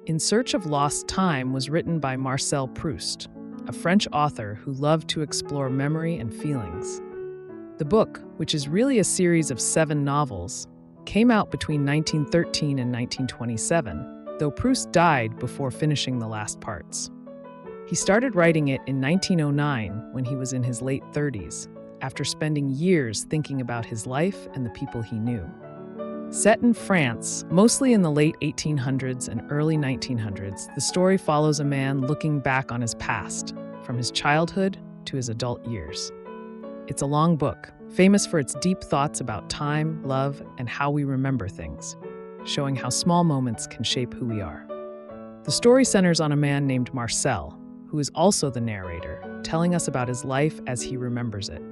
In Search of Lost Time was written by Marcel Proust, a French author who loved to explore memory and feelings. The book, which is really a series of 7 novels, came out between 1913 and 1927, though Proust died before finishing the last parts. He started writing it in 1909 when he was in his late 30s, after spending years thinking about his life and the people he knew. Set in France, mostly in the late 1800s and early 1900s, the story follows a man looking back on his past, from his childhood to his adult years. It's a long book, famous for its deep thoughts about time, love, and how we remember things, showing how small moments can shape who we are. The story centers on a man named Marcel, who is also the narrator, telling us about his life as he remembers it.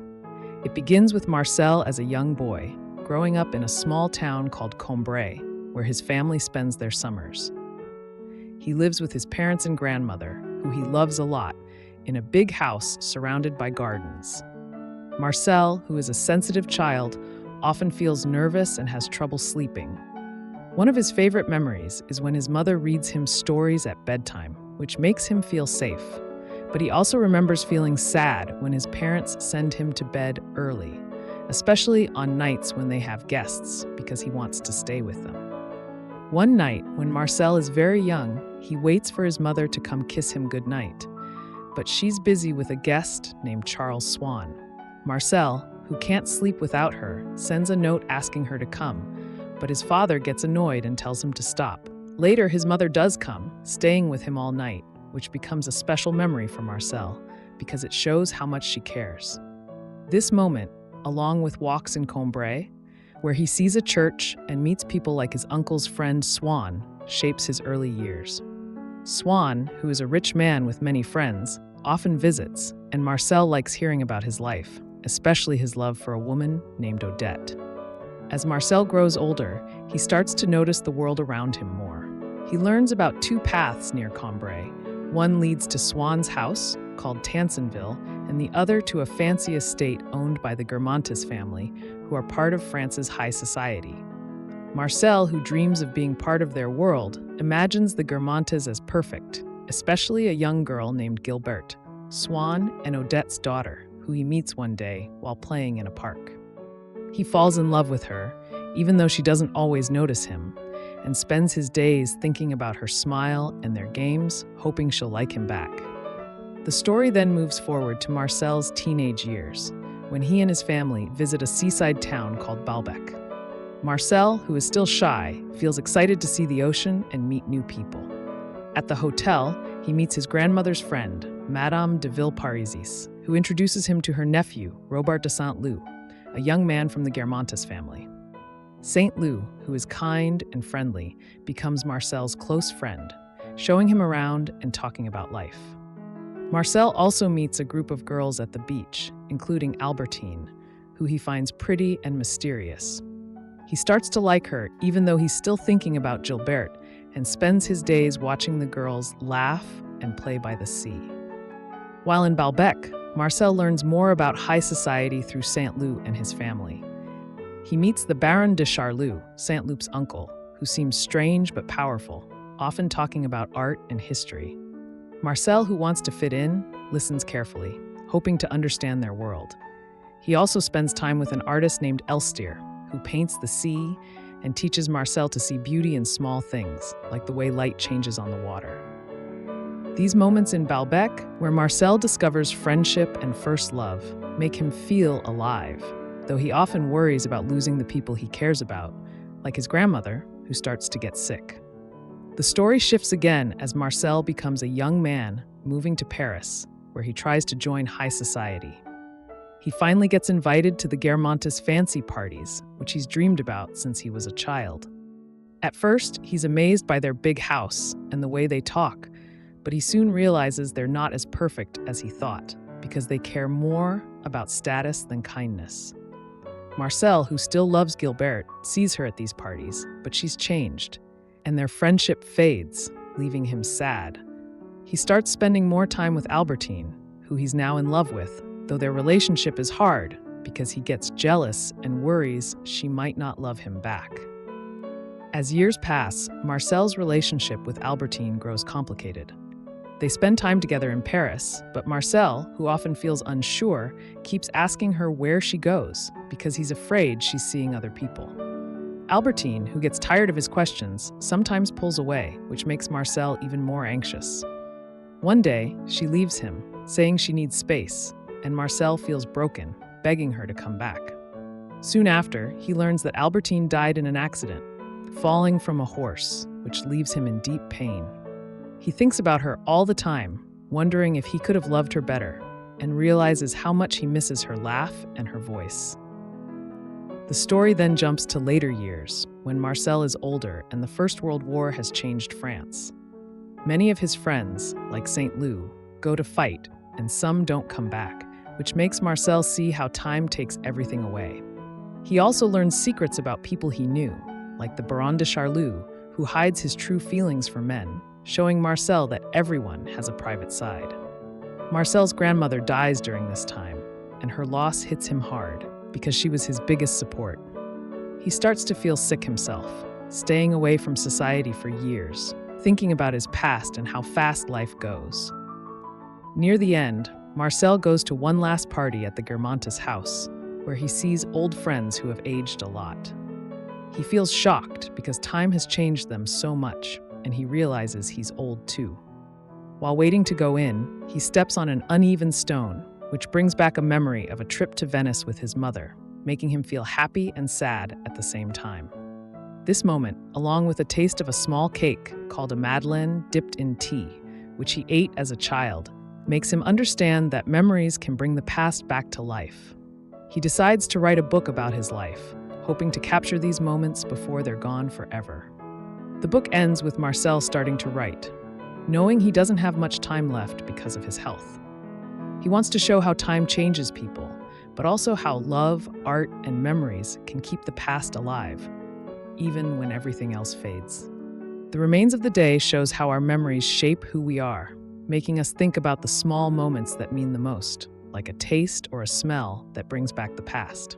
It begins with Marcel as a young boy, growing up in a small town called Combray, where his family spends their summers. He lives with his parents and grandmother, who he loves a lot, in a big house surrounded by gardens. Marcel, who is a sensitive child, often feels nervous and has trouble sleeping. One of his favorite memories is when his mother reads him stories at bedtime, which makes him feel safe. But he also remembers feeling sad when his parents send him to bed early, especially on nights when they have guests, because he wants to stay with them. One night, when Marcel is very young, he waits for his mother to come kiss him goodnight. But she's busy with a guest named Charles Swann. Marcel, who can't sleep without her, sends a note asking her to come, but his father gets annoyed and tells him to stop. Later, his mother does come, staying with him all night, which becomes a special memory for Marcel because it shows how much she cares. This moment, along with walks in Combray, where he sees a church and meets people like his uncle's friend Swann, shapes his early years. Swann, who is a rich man with many friends, often visits, and Marcel likes hearing about his life, especially his love for a woman named Odette. As Marcel grows older, he starts to notice the world around him more. He learns about 2 paths near Combray. One leads to Swann's house, called Tansonville, and the other to a fancy estate owned by the Guermantes family, who are part of France's high society. Marcel, who dreams of being part of their world, imagines the Guermantes as perfect, especially a young girl named Gilberte, Swann and Odette's daughter, who he meets one day while playing in a park. He falls in love with her, even though she doesn't always notice him, and spends his days thinking about her smile and their games, hoping she'll like him back. The story then moves forward to Marcel's teenage years, when he and his family visit a seaside town called Balbec. Marcel, who is still shy, feels excited to see the ocean and meet new people. At the hotel, he meets his grandmother's friend, Madame de Villeparisis, who introduces him to her nephew, Robert de Saint-Loup, a young man from the Guermantes family. Saint-Loup, who is kind and friendly, becomes Marcel's close friend, showing him around and talking about life. Marcel also meets a group of girls at the beach, including Albertine, who he finds pretty and mysterious. He starts to like her, even though he's still thinking about Gilberte, and spends his days watching the girls laugh and play by the sea. While in Balbec, Marcel learns more about high society through Saint-Loup and his family. He meets the Baron de Charlus, Saint-Loup's uncle, who seems strange but powerful, often talking about art and history. Marcel, who wants to fit in, listens carefully, hoping to understand their world. He also spends time with an artist named Elstir, who paints the sea and teaches Marcel to see beauty in small things, like the way light changes on the water. These moments in Balbec, where Marcel discovers friendship and first love, make him feel alive, though he often worries about losing the people he cares about, like his grandmother, who starts to get sick. The story shifts again as Marcel becomes a young man moving to Paris, where he tries to join high society. He finally gets invited to the Guermantes fancy parties, which he's dreamed about since he was a child. At first, he's amazed by their big house and the way they talk, but he soon realizes they're not as perfect as he thought, because they care more about status than kindness. Marcel, who still loves Gilberte, sees her at these parties, but she's changed, and their friendship fades, leaving him sad. He starts spending more time with Albertine, who he's now in love with, though their relationship is hard because he gets jealous and worries she might not love him back. As years pass, Marcel's relationship with Albertine grows complicated. They spend time together in Paris, but Marcel, who often feels unsure, keeps asking her where she goes because he's afraid she's seeing other people. Albertine, who gets tired of his questions, sometimes pulls away, which makes Marcel even more anxious. One day, she leaves him, saying she needs space, and Marcel feels broken, begging her to come back. Soon after, he learns that Albertine died in an accident, falling from a horse, which leaves him in deep pain. He thinks about her all the time, wondering if he could have loved her better, and realizes how much he misses her laugh and her voice. The story then jumps to later years, when Marcel is older and the First World War has changed France. Many of his friends, like Saint Lou, go to fight, and some don't come back, which makes Marcel see how time takes everything away. He also learns secrets about people he knew, like the Baron de Charlus, who hides his true feelings for men, showing Marcel that everyone has a private side. Marcel's grandmother dies during this time, and her loss hits him hard because she was his biggest support. He starts to feel sick himself, staying away from society for years, thinking about his past and how fast life goes. Near the end, Marcel goes to one last party at the Guermantes house, where he sees old friends who have aged a lot. He feels shocked because time has changed them so much, and he realizes he's old too. While waiting to go in, he steps on an uneven stone, which brings back a memory of a trip to Venice with his mother, making him feel happy and sad at the same time. This moment, along with a taste of a small cake called a madeleine dipped in tea, which he ate as a child, makes him understand that memories can bring the past back to life. He decides to write a book about his life, hoping to capture these moments before they're gone forever. The book ends with Marcel starting to write, knowing he doesn't have much time left because of his health. He wants to show how time changes people, but also how love, art, and memories can keep the past alive, even when everything else fades. The Remains of the Day shows how our memories shape who we are, making us think about the small moments that mean the most, like a taste or a smell that brings back the past.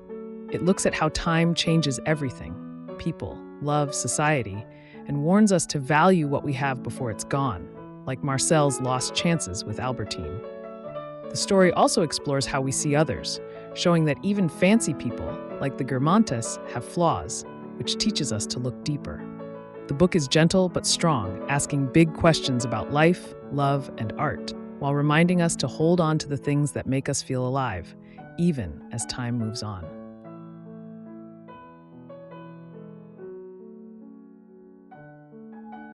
It looks at how time changes everything, people, love, society, and warns us to value what we have before it's gone, like Marcel's lost chances with Albertine. The story also explores how we see others, showing that even fancy people, like the Guermantes, have flaws, which teaches us to look deeper. The book is gentle but strong, asking big questions about life, love, and art, while reminding us to hold on to the things that make us feel alive, even as time moves on.